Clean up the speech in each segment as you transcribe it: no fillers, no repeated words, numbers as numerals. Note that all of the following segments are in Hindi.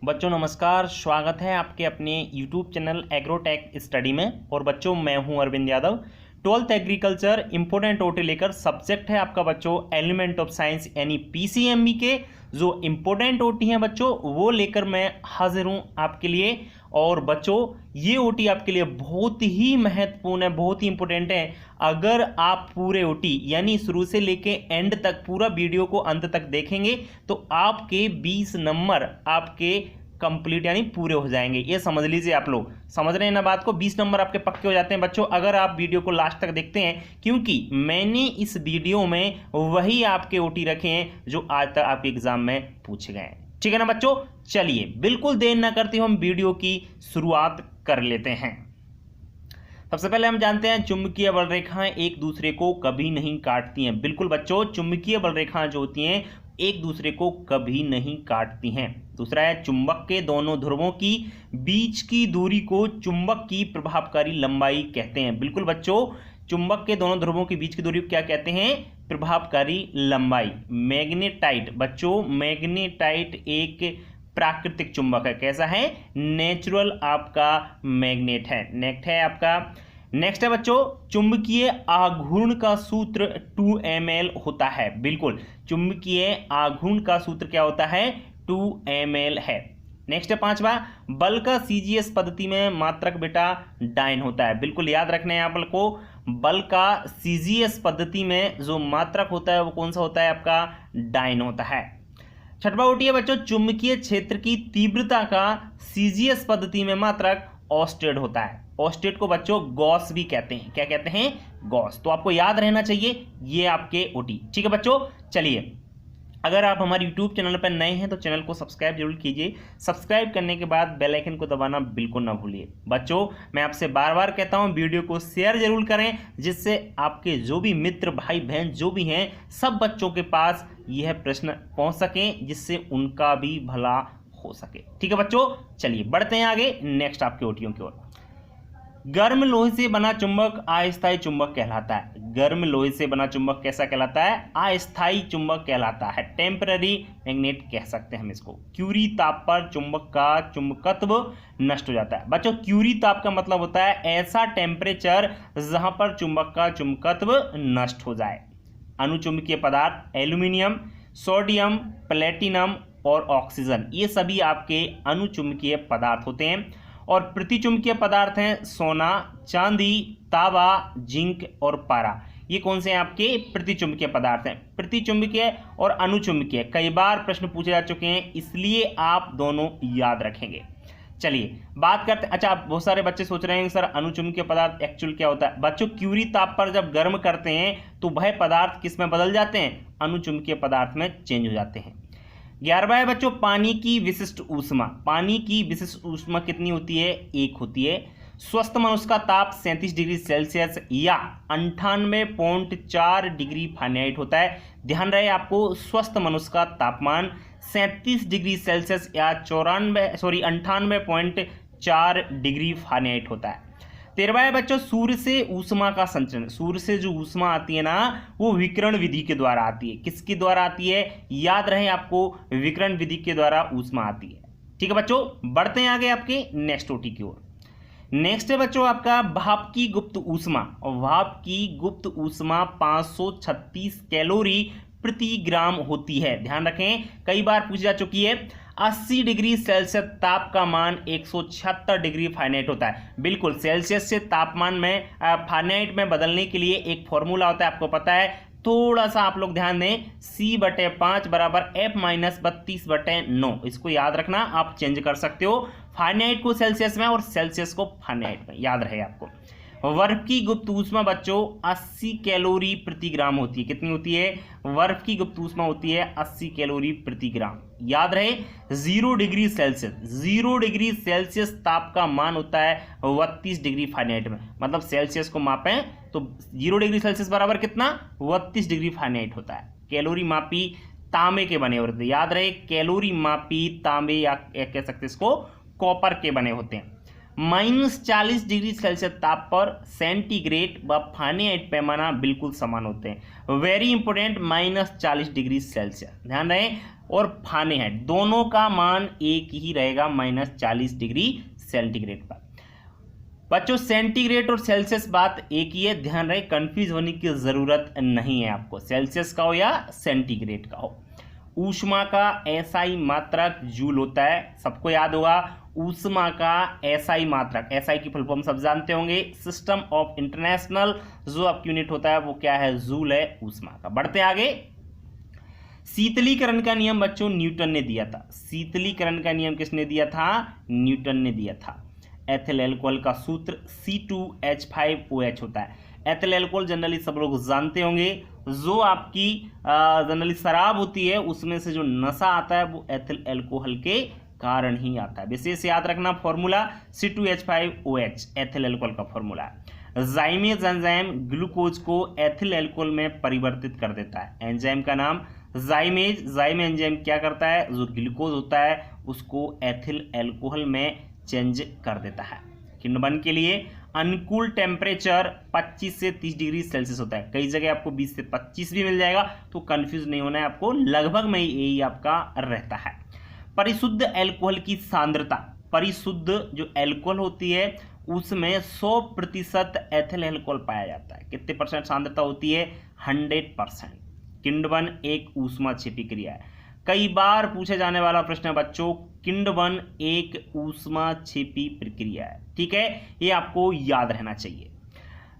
बच्चों नमस्कार, स्वागत है आपके अपने YouTube चैनल एग्रोटेक स्टडी में। और बच्चों मैं हूं Arvind Yadav. 12th agriculture important ओटी लेकर सब्जेक्ट है आपका बच्चों एलिमेंट ऑफ साइंस यानी पीसीएमबी के जो इंपोर्टेंट ओटी हैं बच्चों वो लेकर मैं हाजिर हूं आपके लिए। और बच्चों ये ओटी आपके लिए बहुत ही महत्वपूर्ण है, बहुत ही इंपॉर्टेंट है। अगर आप पूरे ओटी यानी शुरू से लेके एंड तक पूरा वीडियो को अंत तक देखेंगे तो आपके 20 नंबर आपके कंप्लीट यानी पूरे हो जाएंगे। ये समझ लीजिए, आप लोग समझ रहे हैं ना बात को। 20 नंबर आपके पक्के हो जाते हैं बच्चों अगर आप वीडियो को लास्ट तक देखते हैं, क्योंकि मैंने इस वीडियो में वही आपके ओटी रखे हैं जो आज तक आपके एग्जाम में पूछे गए हैं। ठीक है ना बच्चों, चलिए बिल्कुल देर ना करते हम वीडियो की शुरुआत कर लेते हैं। सबसे पहले हम जानते हैं चुंबकीय बल रेखाएं एक दूसरे को कभी नहीं काटती हैं। बिल्कुल बच्चों, चुंबकीय बल रेखाएं जो होती हैं एक दूसरे को कभी नहीं काटती हैं। दूसरा है चुंबक के दोनों ध्रुवों की बीच की दूरी को चुंबक की प्रभावकारी लंबाई कहते हैं। बिल्कुल बच्चों, चुंबक के दोनों ध्रुवों के बीच की दूरी को क्या कहते हैं? प्रभावकारी लंबाई। मैग्नेटाइट बच्चों, मैग्नेटाइट एक प्राकृतिक चुंबक है। कैसा है? नेचुरल आपका मैग्नेट है, नेक्ट है आपका। नेक्स्ट है बच्चों, चुंबकीय आघूर्ण का सूत्र 2ml होता है। बिल्कुल, चुंबकीय आघूर्ण का सूत्र क्या होता है? 2ml है। नेक्स्ट है पांचवा, बल का सीजीएस पद्धति में मात्रक बेटा डाइन होता है। बिल्कुल याद रखना है आप बल को, बल का सीजीएस पद्धति में जो मात्रक होता है वो कौन सा होता है? आपका डाइन होता है। छठवा ओटी है बच्चों, चुंबकीय क्षेत्र की तीव्रता का सीजीएस पद्धति में मात्रक ऑस्टेड होता है। ऑस्टेड को बच्चों गॉस भी कहते हैं। क्या कहते हैं? गॉस। तो आपको याद रहना चाहिए ये आपके ओटी। ठीक है बच्चों, चलिए अगर आप हमारे YouTube चैनल पर नए हैं तो चैनल को सब्सक्राइब जरूर कीजिए। सब्सक्राइब करने के बाद बेल आइकन को दबाना बिल्कुल ना भूलिए। बच्चों मैं आपसे बार बार कहता हूं वीडियो को शेयर जरूर करें, जिससे आपके जो भी मित्र भाई बहन जो भी हैं सब बच्चों के पास यह प्रश्न पहुंच सकें, जिससे उनका भी भला हो सके। ठीक है बच्चों, चलिए बढ़ते हैं आगे नेक्स्ट आपके ओटियों की ओर। गर्म लोहे से बना चुंबक अस्थायी चुंबक कहलाता है। गर्म लोहे से बना चुंबक कैसा कहलाता है? अस्थायी चुंबक कहलाता है। टेम्पररी मैग्नेट कह सकते हैं हम इसको। क्यूरी ताप पर चुंबक का चुंबकत्व नष्ट हो जाता है। बच्चों क्यूरी ताप का मतलब होता है ऐसा टेम्परेचर जहां पर चुंबक का चुंबकत्व नष्ट हो जाए। अनुचुंबकीय पदार्थ एल्यूमिनियम, सोडियम, प्लेटिनम और ऑक्सीजन, ये सभी आपके अनुचुंबकीय पदार्थ होते हैं। और प्रतिचुंबकीय पदार्थ हैं सोना, चांदी, तांबा, जिंक और पारा। ये कौन से हैं? आपके प्रतिचुंबकीय पदार्थ हैं। प्रतिचुंबकीय और अनुचुंबकीय कई बार प्रश्न पूछे जा चुके हैं, इसलिए आप दोनों याद रखेंगे। चलिए बात करते हैं। अच्छा, बहुत सारे बच्चे सोच रहे हैं सर अनुचुंबकीय पदार्थ एक्चुअल क्या होता है? बच्चों क्यूरी ताप पर जब गर्म करते हैं तो वह पदार्थ किस में बदल जाते हैं? अनुचुंबकीय पदार्थ में चेंज हो जाते हैं। 11वां है बच्चों, पानी की विशिष्ट ऊष्मा। पानी की विशिष्ट ऊष्मा कितनी होती है? 1 होती है। स्वस्थ मनुष्य का ताप 37 डिग्री सेल्सियस या 98.4 डिग्री फ़ारेनहाइट होता है। ध्यान रहे आपको, स्वस्थ मनुष्य का तापमान 37 डिग्री सेल्सियस या 98.4 डिग्री फ़ारेनहाइट होता है। 13वां है बच्चों, सूर्य से ऊष्मा का संचरण। सूर्य से जो ऊष्मा आती है ना वो विकिरण विधि के द्वारा आती है। किसके द्वारा आती है? याद रहे आपको, विकिरण विधि के द्वारा ऊष्मा आती है। ठीक है बच्चों, बढ़ते हैं आगे आपके नेक्स्ट ओटी की ओर। नेक्स्ट है बच्चों आपका भाप की गुप्त ऊष्मा। और भाप की गुप्त ऊष्मा 536 कैलोरी प्रति ग्राम होती है। ध्यान रखें, कई बार पूछी जा चुकी है। 80 डिग्री सेल्सियस ताप का मान 176 डिग्री फ़ारेनहाइट होता है। बिल्कुल, सेल्सियस से तापमान में फ़ारेनहाइट में बदलने के लिए एक फॉर्मूला होता है, आपको पता है। थोड़ा सा आप लोग ध्यान दें, C/5 बराबर F-32/9। इसको याद रखना, आप चेंज कर सकते हो फ़ारेनहाइट को सेल्सियस में और सेल्सियस को फ़ारेनहाइट में, याद रहे आपको। बर्फ की गुप्त ऊष्मा बच्चों 80 कैलोरी प्रति ग्राम होती है। कितनी होती है? बर्फ की गुप्त ऊष्मा होती है 80 कैलोरी प्रति ग्राम। याद रहे 0 डिग्री सेल्सियस, 0 डिग्री सेल्सियस ताप का मान होता है 32 डिग्री फ़ारेनहाइट में। मतलब सेल्सियस को मापें तो 0 डिग्री सेल्सियस बराबर कितना? 32 डिग्री फ़ारेनहाइट होता है। कैलोरी मापी तांबे के बने होते हैं। याद रहे कैलोरी मापी तांबे या कह सकते इसको कॉपर के बने होते हैं। -40 डिग्री सेल्सियस ताप पर सेंटीग्रेड व फारेनहाइट पैमाना बिल्कुल समान होते हैं। वेरी इंपॉर्टेंट, -40 डिग्री सेल्सियस ध्यान रहे, और फारेनहाइट दोनों का मान एक ही रहेगा -40 डिग्री सेंटीग्रेड पर। बच्चों सेंटीग्रेड और सेल्सियस बात एक ही है, ध्यान रहे, कंफ्यूज होने की जरूरत नहीं है आपको, सेल्सियस का हो या सेंटीग्रेड का हो। ऊष्मा का एसआई मात्रक जूल होता है, सबको याद होगा। ऊष्मा का एसआई मात्रक, एसआई की फुल फॉर्म सब जानते होंगे, सिस्टम ऑफ इंटरनेशनल जो आपकी यूनिट होता है वो क्या है, जूल है ऊष्मा का। बढ़ते आगे, शीतलीकरण का नियम बच्चों न्यूटन ने दिया था। शीतलीकरण का नियम किसने दिया था, न्यूटन ने दिया था। एथिल अल्कोहल का सूत्र C2H5OH होता है। एथिल अल्कोहल जनरली सब लोग जानते होंगे, जो आपकी जनरली शराब होती है उसमें से जो नशा आता है वो एथिल अल्कोहल के कारण ही आता है। विशेष याद रखना फॉर्मूला C2H5OH एथिल अल्कोहल का फॉर्मूला है। जाइमेज एंजाइम ग्लूकोज को एथिल अल्कोहल में परिवर्तित कर देता है। एंजाइम का नाम जाइमेज। जाइम एंजाइम क्या करता है, जो ग्लूकोज होता है उसको एथिल अल्कोहल में चेंज कर देता है। किण्वन के लिए अनुकूल टेम्परेचर 25 से 30 डिग्री सेल्सियस होता है। कई जगह आपको 20 से 25 भी मिल जाएगा, तो कंफ्यूज नहीं होना है आपको, लगभग में यही आपका रहता है। परिशुद्ध अल्कोहल की सांद्रता, परिशुद्ध जो अल्कोहल होती है उसमें 100% एथिल अल्कोहल पाया जाता है। कितने परसेंट सांद्रता होती है, 100%। किण्वन एक ऊष्माक्षेपी क्रिया है। कई बार पूछे जाने वाला प्रश्न है बच्चों, किण्वन एक ऊष्माक्षेपी प्रक्रिया है, ठीक है, ये आपको याद रहना चाहिए।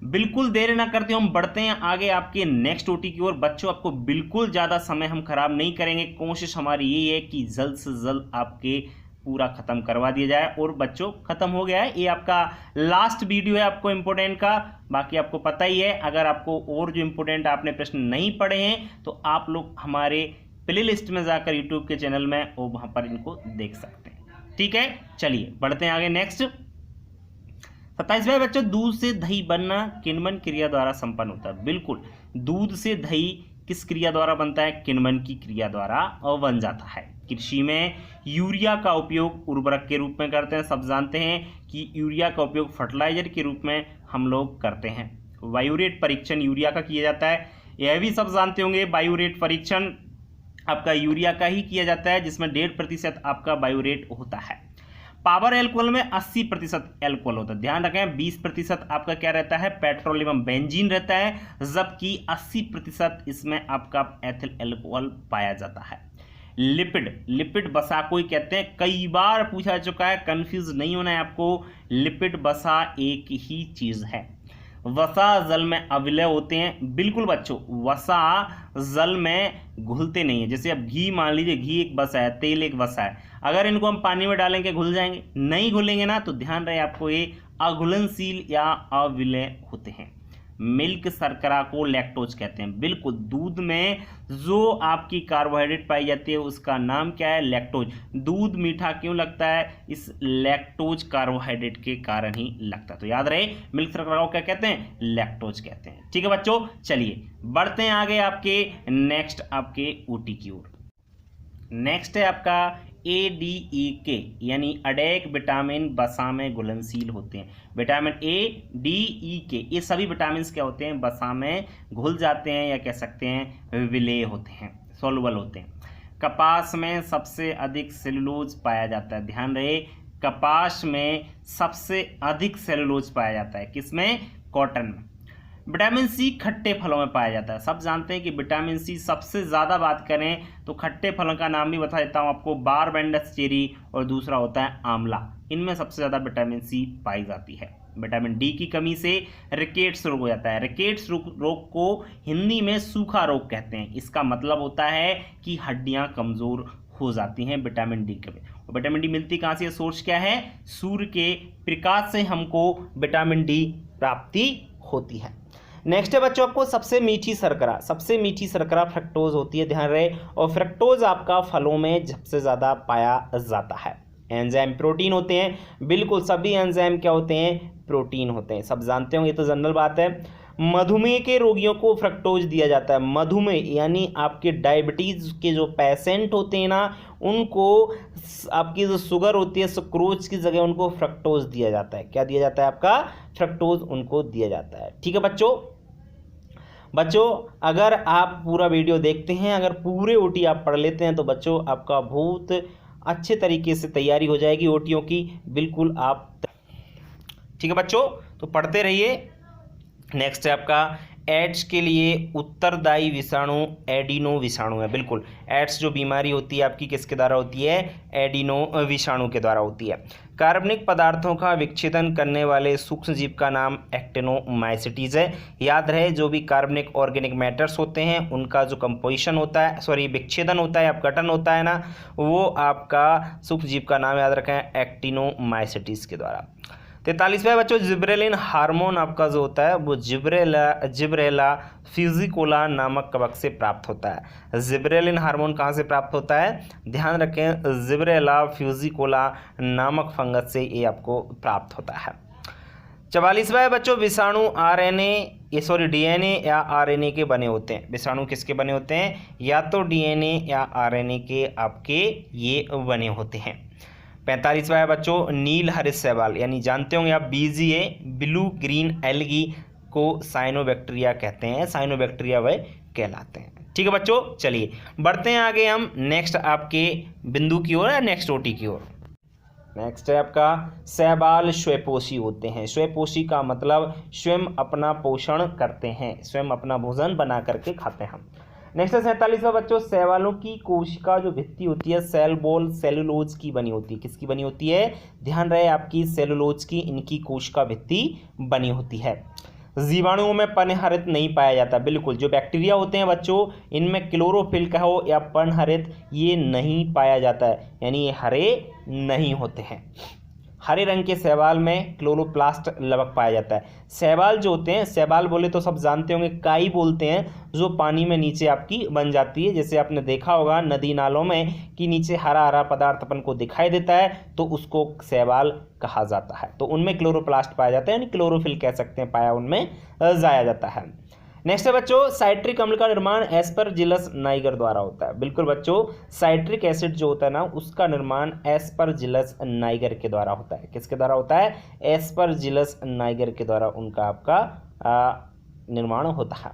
बिल्कुल देर ना करते हम बढ़ते हैं आगे आपके नेक्स्ट ओटी की ओर। बच्चों आपको बिल्कुल ज़्यादा समय हम खराब नहीं करेंगे, कोशिश हमारी ये है कि जल्द से जल्द आपके पूरा खत्म करवा दिया जाए। और बच्चों खत्म हो गया है, ये आपका लास्ट वीडियो है आपको इम्पोर्टेंट का। बाकी आपको पता ही है, अगर आपको और जो इम्पोर्टेंट आपने प्रश्न नहीं पढ़े हैं तो आप लोग हमारे प्ले लिस्ट में जाकर यूट्यूब के चैनल में और वहाँ पर इनको देख सकते हैं, ठीक है। चलिए बढ़ते हैं आगे नेक्स्ट। 27वें बच्चों, दूध से दही बनना किण्वन क्रिया द्वारा संपन्न होता है। बिल्कुल, दूध से दही किस क्रिया द्वारा बनता है, किण्वन की क्रिया द्वारा बन जाता है। कृषि में यूरिया का उपयोग उर्वरक के रूप में करते हैं, सब जानते हैं कि यूरिया का उपयोग फर्टिलाइजर के रूप में हम लोग करते हैं। बायोरेट परीक्षण यूरिया का किया जाता है, यह भी सब जानते होंगे। बायोरेट परीक्षण आपका यूरिया का ही किया जाता है, जिसमें 1.5% आपका बायोरेट होता है। पावर अल्कोहल में 80% अल्कोहल होता है, ध्यान रखें। 20% आपका क्या रहता है, पेट्रोल एवं बेंजीन रहता है, जबकि 80% इसमें आपका एथिल अल्कोहल पाया जाता है। लिपिड, लिपिड वसा को ही कहते हैं, कई बार पूछा चुका है, कंफ्यूज नहीं होना है आपको। लिपिड वसा एक ही चीज है। वसा जल में अविलय होते हैं। बिल्कुल बच्चों, वसा जल में घुलते नहीं है। जैसे अब घी मान लीजिए, घी एक वसा है, तेल एक वसा है, अगर इनको हम पानी में डालेंगे घुल जाएंगे, नहीं घुलेंगे ना, तो ध्यान रहे आपको ये अघुलनशील या अविलय होते हैं। मिल्क शर्करा को लैक्टोज कहते हैं। बिल्कुल, दूध में जो आपकी कार्बोहाइड्रेट पाई जाती है उसका नाम क्या है, लैक्टोज। दूध मीठा क्यों लगता है, इस लैक्टोज कार्बोहाइड्रेट के कारण ही लगता है। तो याद रहे, मिल्क शर्करा को क्या कहते हैं, लैक्टोज कहते हैं, ठीक है बच्चों। चलिए बढ़ते हैं आगे आपके नेक्स्ट आपके ओटी की ओर। नेक्स्ट है आपका ADEK, यानी अडेक विटामिन वसा में घुलनशील होते हैं। विटामिन ADEK ये सभी विटामिन क्या होते हैं, वसा में घुल जाते हैं, या कह सकते हैं विलेय होते हैं, सॉल्युबल होते हैं। कपास में सबसे अधिक सेलुलोज पाया जाता है, ध्यान रहे, कपास में सबसे अधिक सेलुलोज पाया जाता है, किसमें, कॉटन में। विटामिन सी खट्टे फलों में पाया जाता है। सब जानते हैं कि विटामिन सी सबसे ज़्यादा बात करें तो खट्टे फलों का नाम भी बता देता हूँ आपको, बारबेंडस चेरी और दूसरा होता है आंवला। इनमें सबसे ज़्यादा विटामिन सी पाई जाती है। विटामिन डी की कमी से रिकेट्स रोग हो जाता है। रिकेट्स रोग को हिंदी में सूखा रोग कहते हैं। इसका मतलब होता है कि हड्डियाँ कमज़ोर हो जाती हैं विटामिन डी के। विटामिन डी मिलती कहाँ से, सोर्स क्या है, सूर्य के प्रकाश से हमको विटामिन डी प्राप्ति होती है। नेक्स्ट है बच्चों आपको सबसे मीठी शर्करा। सबसे मीठी शर्करा फ्रक्टोज होती है, ध्यान रहे, और फ्रक्टोज आपका फलों में सबसे ज़्यादा पाया जाता है। एंजाइम प्रोटीन होते हैं, बिल्कुल सभी एंजाइम क्या होते हैं, प्रोटीन होते हैं, सब जानते होंगे, ये तो जनरल बात है। मधुमेह के रोगियों को फ्रक्टोज दिया जाता है। मधुमेह यानी आपके डायबिटीज़ के जो पेशेंट होते हैं ना, उनको आपकी जो शुगर होती है सुक्रोज की जगह उनको फ्रक्टोज दिया जाता है। क्या दिया जाता है? आपका फ्रक्टोज उनको दिया जाता है। ठीक है बच्चों अगर आप पूरा वीडियो देखते हैं, अगर पूरे ओटी आप पढ़ लेते हैं तो बच्चों आपका बहुत अच्छे तरीके से तैयारी हो जाएगी ओटीओ की, बिल्कुल आप। ठीक है बच्चों, तो पढ़ते रहिए। नेक्स्ट है आपका एड्स के लिए उत्तरदायी विषाणु एडिनो विषाणु है। बिल्कुल, एड्स जो बीमारी होती है आपकी किसके द्वारा होती है? एडिनो विषाणु के द्वारा होती है। कार्बनिक पदार्थों का विच्छेदन करने वाले सूक्ष्म जीव का नाम एक्टिनोमाइसिटीज है। याद रहे, जो भी कार्बनिक ऑर्गेनिक मैटर्स होते हैं उनका जो कंपोजिशन होता है, विच्छेदन होता है, अपघटन होता है ना, वो आपका सूक्ष्म जीव का नाम याद रखें एक्टिनोमाइसिटीज के द्वारा। 43वां बच्चों जिब्रेलिन हार्मोन आपका जो होता है वो जिब्रेला फ्यूजिकोला नामक कवक से प्राप्त होता है। जिब्रेलिन हार्मोन कहाँ से प्राप्त होता है? ध्यान रखें, जिब्रेला फ्यूजिकोला नामक फंगस से ये आपको प्राप्त होता है। 44वां बच्चों विषाणु डीएनए या आरएनए के बने होते हैं। विषाणु किसके बने होते हैं? या तो डीएनए या आरएनए के आपके ये बने होते हैं। 45वां है बच्चों नील हरित शैवाल, यानी जानते होंगे आप BGA ब्लू ग्रीन एल्गी को साइनोबैक्टीरिया कहते हैं। साइनोबैक्टीरिया वह कहलाते हैं। ठीक है बच्चों, चलिए बढ़ते हैं आगे हम नेक्स्ट आपके बिंदु की ओर, नेक्स्ट ओटी की ओर। नेक्स्ट है आपका शैवाल स्वयंपोषी होते हैं। स्वयंपोषी का मतलब स्वयं अपना पोषण करते हैं, स्वयं अपना भोजन बना करके खाते हैं हम। नेक्स्ट है 47वां बच्चों शैवालों की कोशिका जो भित्ति होती है सेल बॉल सेलुलोज की बनी होती है। किसकी बनी होती है? ध्यान रहे आपकी सेलुलोज की, इनकी कोशिका भित्ति बनी होती है। जीवाणुओं में पर्णहरित नहीं पाया जाता। बिल्कुल, जो बैक्टीरिया होते हैं बच्चों इनमें क्लोरोफिल का हो या पर्णहरित ये नहीं पाया जाता है, यानी ये हरे नहीं होते हैं। हरे रंग के शैवाल में क्लोरोप्लास्ट लवक पाया जाता है। शैवाल जो होते हैं, शैवाल बोले तो सब जानते होंगे काई बोलते हैं, जो पानी में नीचे आपकी बन जाती है। जैसे आपने देखा होगा नदी नालों में कि नीचे हरा हरा पदार्थ अपन को दिखाई देता है तो उसको शैवाल कहा जाता है। तो उनमें क्लोरोप्लास्ट पाया जाता है, यानी क्लोरोफिल कह सकते हैं, पाया उनमें जाया जाता है। नेक्स्ट है बच्चों साइट्रिक अम्ल का निर्माण एस्परजिलस नाइगर द्वारा होता है। बिल्कुल बच्चों, साइट्रिक एसिड जो होता है ना उसका निर्माण एस्परजिलस नाइगर के द्वारा होता है। किसके द्वारा होता है? एस्परजिलस नाइगर के द्वारा उनका आपका निर्माण होता है।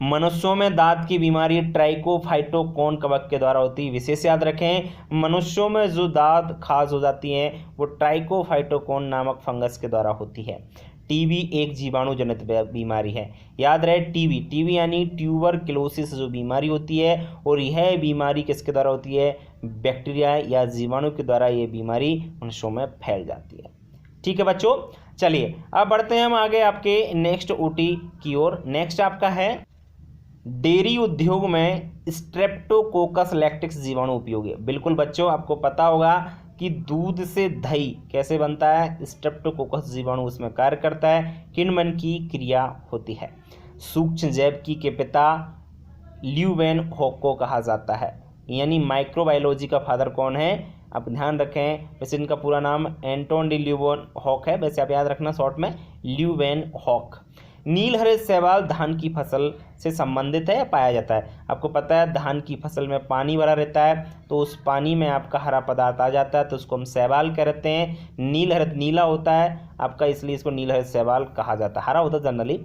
मनुष्यों में दांत की बीमारी ट्राइकोफाइटोकॉन कवक के द्वारा होती है। विशेष याद रखें, मनुष्यों में जो दांत खाज हो जाती हैं वो ट्राइकोफाइटोकॉन नामक फंगस के द्वारा होती है। टीबी एक जीवाणु जनित बीमारी है। याद रहे टीबी यानी ट्यूबरक्लोसिस जो बीमारी होती है, और यह बीमारी किसके द्वारा होती है? बैक्टीरिया या जीवाणु के द्वारा ये बीमारी मनुष्यों में फैल जाती है। ठीक है बच्चों, चलिए अब बढ़ते हैं हम आगे आपके नेक्स्ट ओटी की ओर। नेक्स्ट आपका है डेयरी उद्योग में स्ट्रेप्टोकोकस लैक्टिक्स जीवाणु उपयोगी है। बिल्कुल बच्चों, आपको पता होगा कि दूध से दही कैसे बनता है? स्ट्रेप्टोकोकस जीवाणु उसमें कार्य करता है। किण्वन की क्रिया होती है। सूक्ष्म जैविकी के पिता ल्यूवेन हॉक को कहा जाता है, यानी माइक्रोबायोलॉजी का फादर कौन है? आप ध्यान रखें, वैसे इनका पूरा नाम एंटोन डी ल्यूवेन हॉक है, वैसे आप याद रखना शॉर्ट में ल्यूवेन हॉक। नील हरित शैवाल धान की फसल से संबंधित है या पाया जाता है? आपको पता है धान की फसल में पानी भरा रहता है, तो उस पानी में आपका हरा पदार्थ आ जाता है तो उसको हम शैवाल कहते हैं। नील हरित नीला होता है आपका, इसलिए इसको नील हरित शैवाल कहा जाता है। हरा होता है जनरली।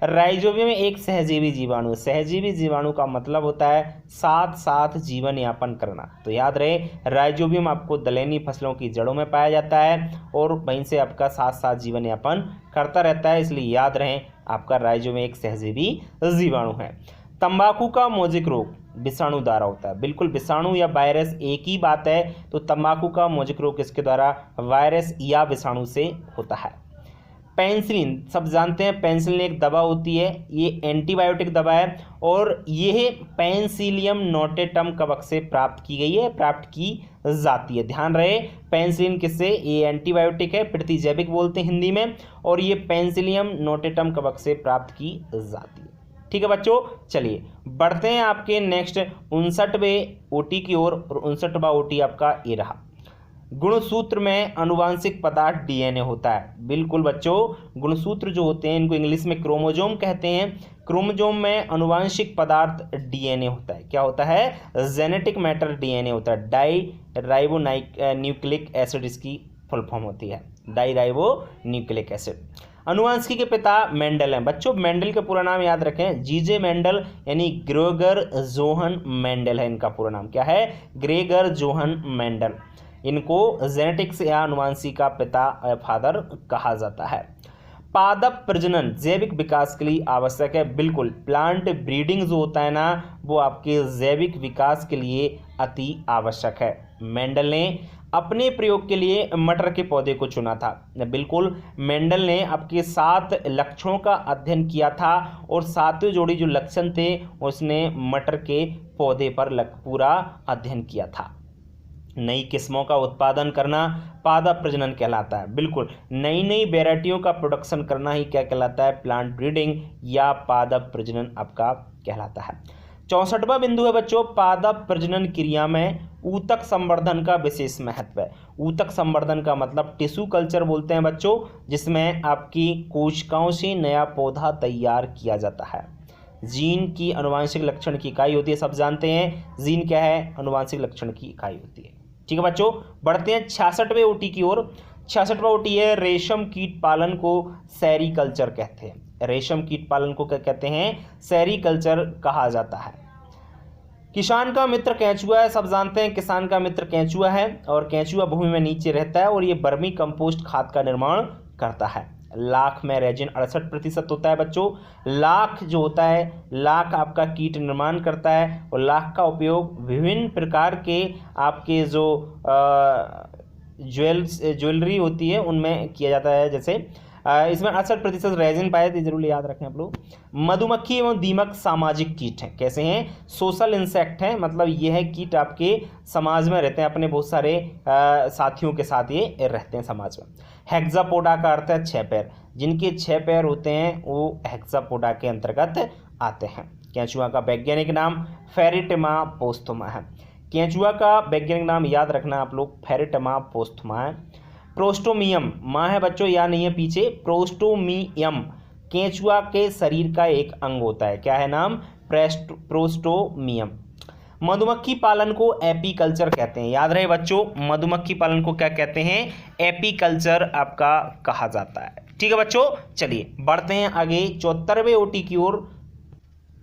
राइजोबियम एक सहजीवी जीवाणु। सहजीवी जीवाणु का मतलब होता है साथ साथ जीवन यापन करना। तो याद रहे राइजोबियम आपको दलहनी फसलों की जड़ों में पाया जाता है और वहीं से आपका साथ साथ जीवन यापन करता रहता है, इसलिए याद रहे आपका राइजोबियम एक सहजीवी जीवाणु है। तंबाकू का मौजिक रोग विषाणु द्वारा होता है। बिल्कुल, विषाणु या वायरस एक ही बात है। तो तंबाकू का मौजिक रोग किसके द्वारा? वायरस या विषाणु से होता है। पेनिसिलिन सब जानते हैं, पेनिसिलिन एक दवा होती है, ये एंटीबायोटिक दवा है और यह पेनिसिलियम नोटेटम कवक से प्राप्त की गई है, प्राप्त की जाती है। ध्यान रहे पेनिसिलिन किससे? ये एंटीबायोटिक है, प्रतिजैविक बोलते हैं हिंदी में, और ये पेनिसिलियम नोटेटम कवक से प्राप्त की जाती है। ठीक है बच्चों, चलिए बढ़ते हैं आपके नेक्स्ट 59वें ओटी की ओर, और 59वां ओटी आपका ये रहा। गुणसूत्र में आनुवांशिक पदार्थ डीएनए होता है। बिल्कुल बच्चों, गुणसूत्र जो होते हैं इनको इंग्लिश में क्रोमोजोम कहते हैं। क्रोमोजोम में आनुवांशिक पदार्थ डीएनए होता है। क्या होता है? जेनेटिक मैटर डीएनए होता है। डाई राइबो न्यूक्लिक एसिड इसकी फुल फॉर्म होती है, डाई राइबो न्यूक्लिक एसिड। अनुवांशिकी के पिता मेंडल हैं। बच्चों मेंडल का पूरा नाम याद रखें, जीजे मेंडल यानी ग्रेगर जोहन मेंडल है इनका पूरा नाम। क्या है? Gregor Johan Mendel. इनको जेनेटिक्स या अनुवांशिकी का पिता फादर कहा जाता है। पादप प्रजनन जैविक विकास के लिए आवश्यक है। बिल्कुल, प्लांट ब्रीडिंग जो होता है ना वो आपके जैविक विकास के लिए अति आवश्यक है। मेंडल ने अपने प्रयोग के लिए मटर के पौधे को चुना था। बिल्कुल, मेंडल ने आपके 7 लक्षणों का अध्ययन किया था और 7वें जोड़ी जो लक्षण थे उसने मटर के पौधे पर पूरा अध्ययन किया था। नई किस्मों का उत्पादन करना पादप प्रजनन कहलाता है। बिल्कुल, नई नई वैरायटियों का प्रोडक्शन करना ही क्या कहलाता है? प्लांट ब्रीडिंग या पादप प्रजनन आपका कहलाता है। 64वां बिंदु है बच्चों, पादप प्रजनन क्रिया में ऊतक संवर्धन का विशेष महत्व है। ऊतक संवर्धन का मतलब टिश्यू कल्चर बोलते हैं बच्चों, जिसमें आपकी कोशिकाओं से नया पौधा तैयार किया जाता है। जीन की आनुवांशिक लक्षण की इकाई होती है, सब जानते हैं जीन क्या है? आनुवांशिक लक्षण की इकाई होती है। ठीक है बच्चों, बढ़ते हैं 66वें ओटी की ओर। 66वां ओटी है रेशम कीट पालन को सेरीकल्चर कहते हैं। रेशम कीट पालन को क्या कहते हैं? सेरीकल्चर कहा जाता है। किसान का मित्र केंचुआ है, सब जानते हैं किसान का मित्र केंचुआ है और केंचुआ भूमि में नीचे रहता है और ये वर्मी कंपोस्ट खाद का निर्माण करता है। लाख में रेजिन 68% होता है बच्चों। लाख जो होता है, लाख आपका कीट निर्माण करता है और लाख का उपयोग विभिन्न प्रकार के आपके जो ज्वेलरी होती है उनमें किया जाता है। जैसे इसमें 68% रेजिन पाए थे, जरूर याद रखें आप लोग। मधुमक्खी एवं दीमक सामाजिक कीट हैं। कैसे हैं? सोशल इंसेक्ट हैं, मतलब ये है कीट आपके समाज में रहते हैं, अपने बहुत सारे साथियों के साथ ये रहते हैं समाज में। हेक्सापोडा का अर्थ है 6 पैर। जिनके 6 पैर होते हैं वो हेक्सापोडा के अंतर्गत आते हैं। केंचुआ का वैज्ञानिक नाम फेरिटेमा पोस्थुमा है। केंचुआ का वैज्ञानिक नाम याद रखना आप लोग, फेरिटेमा पोस्थुमा है। प्रोस्टोमियम माँ है बच्चों, या नहीं है पीछे। प्रोस्टोमियम केंचुआ के शरीर का एक अंग होता है। क्या है नाम? प्रोस्टोमियम। मधुमक्खी पालन को एपीकल्चर कहते हैं। याद रहे बच्चों, मधुमक्खी पालन को क्या कहते हैं? एपीकल्चर आपका कहा जाता है। ठीक है बच्चों, चलिए बढ़ते हैं आगे 74वें ओटी की ओर।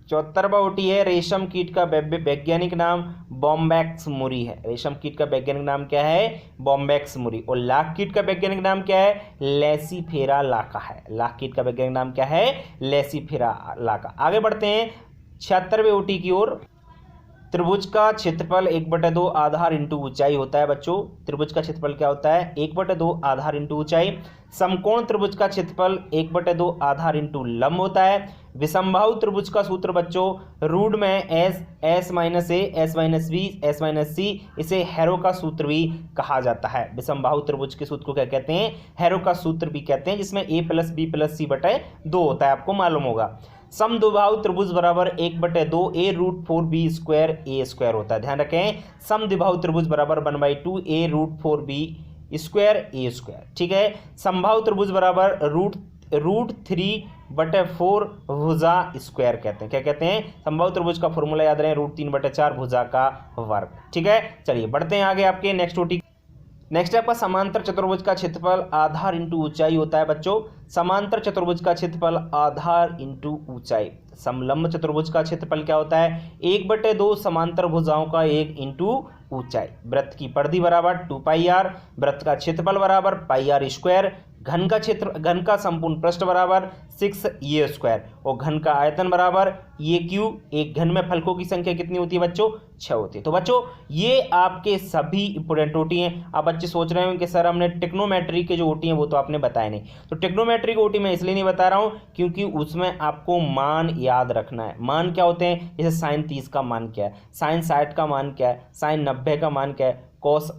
74वां ओटी है रेशम कीट का वैज्ञानिक नाम बॉम्बैक्स मुरी है। रेशम कीट का वैज्ञानिक नाम क्या है? बॉम्बैक्स मुरी। और लाख कीट का वैज्ञानिक नाम क्या है? लेसिफेरा लाका है। लाख कीट का वैज्ञानिक नाम क्या है? लेसिफेरा लाका। आगे बढ़ते हैं 76वें ओटी की ओर। त्रिभुज का क्षेत्रफल 1/2 आधार इंटू ऊंचाई होता है बच्चों। त्रिभुज का क्षेत्रफल क्या होता है? 1/2 आधार इंटू ऊंचाई। समकोण त्रिभुज का क्षेत्रफल 1/2 आधार इंटू लंब होता है। विषमबाहु त्रिभुज का सूत्र बच्चों रूट में s minus A s minus B s minus C, इसे हैरो का सूत्र भी कहा जाता है। विषमबाहु त्रिभुज के सूत्र को क्या कहते हैं? हैरो का सूत्र भी कहते हैं, जिसमें a प्लस बी प्लस सी बटे 2 होता है, आपको मालूम होगा। समद्विबाहु त्रिभुज बराबर 1/2 a root 4b square a square होता है। ध्यान रखें, समद्विबाहु त्रिभुज बराबर 1/2 a root 4b square a square. ठीक है। समबाहु त्रिभुज बराबर रूट 3/4 भुजा स्क्वायर कहते हैं। क्या कहते हैं? समबाहु त्रिभुज का फॉर्मूला याद रहे, रूट 3/4 भुजा का वर्ग। ठीक है, चलिए बढ़ते हैं आगे आपके नेक्स्ट ओटी। नेक्स्ट है आपका समांतर चतुर्भुज का क्षेत्रफल आधार इंटू ऊंचाई होता है बच्चों। समांतर चतुर्भुज का क्षेत्रफल आधार इंटू ऊंचाई। समलंब चतुर्भुज का क्षेत्रफल क्या होता है? 1/2 समांतर भुजाओं का 1 इंटू ऊंचाई। वृत्त की परिधि बराबर 2πr, वृत्त का क्षेत्रफल बराबर πr स्क्वायर, घन का संपूर्ण पृष्ठ बराबर 6a स्क्वायर और घन का आयतन बराबर ये क्यू। एक घन में फलकों की संख्या कितनी होती है बच्चों? 6 होती है। तो बच्चों ये आपके सभी इंपोर्टेंट ओटी हैं। आप बच्चे सोच रहे हैं कि सर हमने टेक्नोमेट्री के जो ओटी हैं वो तो आपने बताए नहीं। तो टेक्नोमेट्री की ओटी मैं इसलिए नहीं बता रहा हूँ क्योंकि उसमें आपको मान याद रखना है। मान क्या होते हैं? जैसे साइन 30 का मान क्या है, साइन 60 का मान क्या है, साइन 90 का मान क्या है, कॉस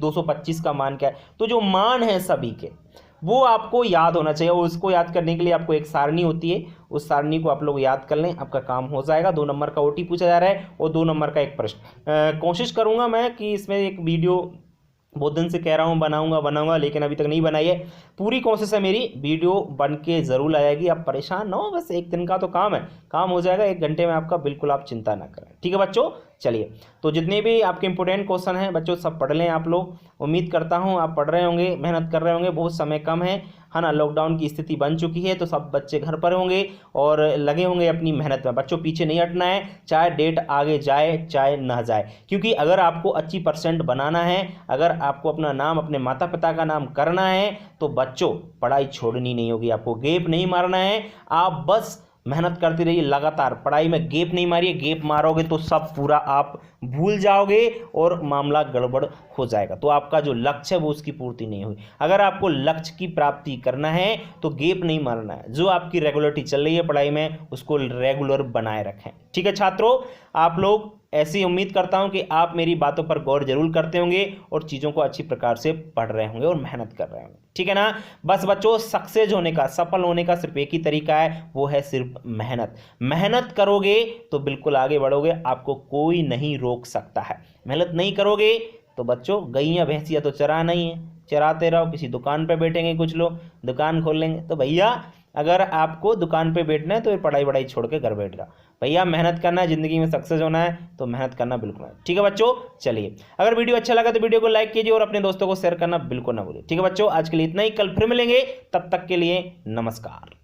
225 का मान क्या है। तो जो मान है सभी के वो आपको याद होना चाहिए और उसको याद करने के लिए आपको एक सारणी होती है, उस सारणी को आप लोग याद कर लें, आपका काम हो जाएगा। 2 नंबर का ओटी पूछा जा रहा है और 2 नंबर का एक प्रश्न। कोशिश करूंगा मैं कि इसमें एक वीडियो बहुत दिन से कह रहा हूँ बनाऊंगा लेकिन अभी तक नहीं बनाई है। पूरी कोशिश है मेरी, वीडियो बन के ज़रूर आएगी। आप परेशान ना हो, बस एक दिन का तो काम है, काम हो जाएगा 1 घंटे में आपका, बिल्कुल आप चिंता ना करें। ठीक है बच्चों, चलिए तो जितने भी आपके इंपॉर्टेंट क्वेश्चन हैं बच्चों सब पढ़ लें आप लोग। उम्मीद करता हूँ आप पढ़ रहे होंगे, मेहनत कर रहे होंगे, बहुत समय कम है ना, लॉकडाउन की स्थिति बन चुकी है तो सब बच्चे घर पर होंगे और लगे होंगे अपनी मेहनत में। बच्चों पीछे नहीं हटना है, चाहे डेट आगे जाए चाहे ना जाए, क्योंकि अगर आपको अच्छी परसेंट बनाना है, अगर आपको अपना नाम अपने माता पिता का नाम करना है तो बच्चों पढ़ाई छोड़नी नहीं होगी, आपको गेप नहीं मारना है। आप बस मेहनत करते रहिए लगातार, पढ़ाई में गेप नहीं मारिए, गेप मारोगे तो सब पूरा आप भूल जाओगे और मामला गड़बड़ हो जाएगा, तो आपका जो लक्ष्य है वो उसकी पूर्ति नहीं हुई। अगर आपको लक्ष्य की प्राप्ति करना है तो गेप नहीं मारना है, जो आपकी रेगुलरिटी चल रही है पढ़ाई में उसको रेगुलर बनाए रखें। ठीक है छात्रों, आप लोग ऐसी उम्मीद करता हूं कि आप मेरी बातों पर गौर जरूर करते होंगे और चीज़ों को अच्छी प्रकार से पढ़ रहे होंगे और मेहनत कर रहे होंगे। ठीक है ना, बस बच्चों सक्सेस होने का, सफल होने का सिर्फ एक ही तरीका है, वो है सिर्फ मेहनत। मेहनत करोगे तो बिल्कुल आगे बढ़ोगे, आपको कोई नहीं रोक सकता है। मेहनत नहीं करोगे तो बच्चों गैया भैंसिया तो चराना ही है, चराते रहो। किसी दुकान पर बैठेंगे, कुछ लोग दुकान खोल लेंगे, तो भैया अगर आपको दुकान पे बैठना है तो फिर पढ़ाई वढ़ाई छोड़ के घर बैठ जाओ। भैया मेहनत करना है, जिंदगी में सक्सेस होना है तो मेहनत करना बिल्कुल है। ठीक है बच्चों, चलिए अगर वीडियो अच्छा लगा तो वीडियो को लाइक कीजिए और अपने दोस्तों को शेयर करना बिल्कुल ना भूलिए। ठीक है बच्चों, आज के लिए इतना ही, कल फिर मिलेंगे, तब तक के लिए नमस्कार।